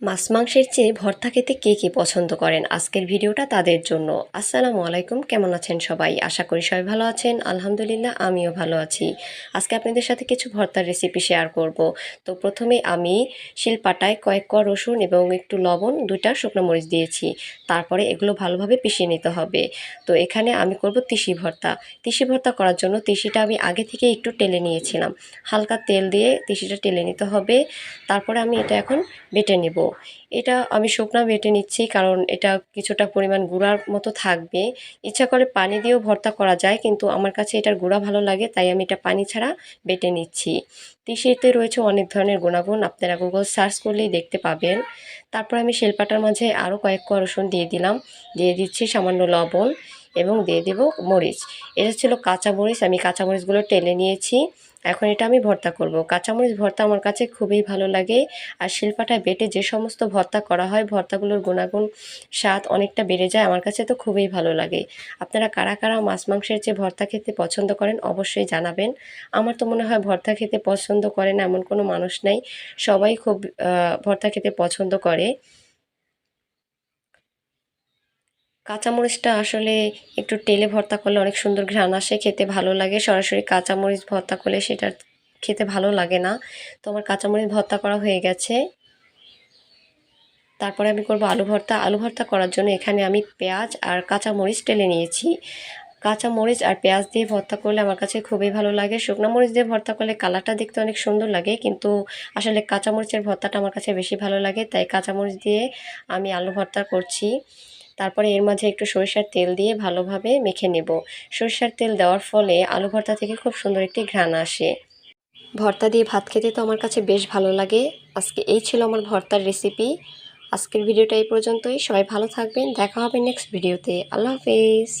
মাছ মাংসের চেয়ে ভর্তা খেতে কে কে পছন্দ করেন আজকের ভিডিওটা তাদের জন্য। আসসালামু আলাইকুম, কেমন আছেন সবাই? আশা করি সবাই ভালো আছেন। আলহামদুলিল্লাহ আমিও ভালো আছি। আজকে আপনাদের সাথে কিছু ভর্তার রেসিপি শেয়ার করব। তো প্রথমে আমি শিলপাটায় কয়েক কোয়া রসুন এবং একটু লবণ, 2টা শুকনো মরিচ দিয়েছি। তারপরে এগুলো ভালোভাবে পিষিয়ে নিতে হবে। তো এখানে আমি করব তিসি ভর্তা। তিসি ভর্তা করার জন্য তিসিটা আমি আগে থেকে একটু টেলে নিয়েছিলাম। হালকা তেল দিয়ে তিসিটা টেলে নিতে হবে। তারপরে আমি এটা এখন বেটে নেব। এটা আমি শুকনা বেটে নিচ্ছি কারণ এটা কিছুটা পরিমাণ গুঁড়ার মতো থাকবে। ইচ্ছা করে পানি দিয়েও ভর্তা করা যায়, কিন্তু আমার কাছে এটার গুঁড়া ভালো লাগে, তাই আমি এটা পানি ছাড়া বেটে নিচ্ছি। তিসিতে রয়েছে অনেক ধরনের গুণাগুণ, আপনারা গুগল সার্চ করলেই দেখতে পাবেন। তারপর আমি শিলপাটার মাঝে আরও কয়েক কোয়া রসুন দিয়ে দিলাম, দিয়ে দিচ্ছি সামান্য লবণ এবং দিয়ে দেব মরিচ। এটা ছিল কাঁচা মরিচ, আমি কাঁচা মরিচগুলো টেলে নিয়েছি। এখন এটা আমি ভর্তা করব। কাঁচামরিচ ভর্তা আমার কাছে খুবই ভালো লাগে। আর শিলপাটায় বেটে যে সমস্ত ভর্তা করা হয়, ভর্তাগুলোর গুণাগুণ স্বাদ অনেকটা বেড়ে যায়। আমার কাছে তো খুবই ভালো লাগে। আপনারা কারা কারা মাছ মাংসের যে ভর্তা খেতে পছন্দ করেন অবশ্যই জানাবেন। আমার তো মনে হয় ভর্তা খেতে পছন্দ করে না এমন কোনো মানুষ নাই, সবাই খুব ভর্তা খেতে পছন্দ করে। কাঁচামরিচটা আসলে একটু তেলে ভর্তা করলে অনেক সুন্দর ঘ্রাণ আসে, খেতে ভালো লাগে। সরাসরি কাঁচামরিচ ভর্তা করলে সেটা খেতে ভালো লাগে না। তো আমার কাঁচামরিচ ভর্তা করা হয়ে গেছে। তারপরে আমি করব আলু ভর্তা। আলু ভর্তা করার জন্য এখানে আমি পেঁয়াজ আর কাঁচামরিচ টেলে নিয়েছি। কাঁচামরিচ আর পেঁয়াজ দিয়ে ভর্তা করলে আমার কাছে খুবই ভালো লাগে। শুকনো মরিচ দিয়ে ভর্তা করলে কালারটা দেখতে অনেক সুন্দর লাগে, কিন্তু আসলে কাঁচামরিচের ভর্তাটা আমার কাছে বেশি ভালো লাগে, তাই কাঁচামরিচ দিয়ে আমি আলু ভর্তা করছি। তারপরে এর মাঝে একটু সরিষার তেল দিয়ে ভালোভাবে মেখে নেব। সরিষার তেল দেওয়ার ফলে আলু ভর্তা থেকে খুব সুন্দর একটি ঘ্রাণ আসে। ভর্তা দিয়ে ভাত খেতে তো আমার কাছে বেশ ভালো লাগে। আজকে এই ছিল আমার ভর্তার রেসিপি। আজকের ভিডিওটা এই পর্যন্তই। সবাই ভালো থাকবেন, দেখা হবে নেক্সট ভিডিওতে। আল্লাহ হাফেজ।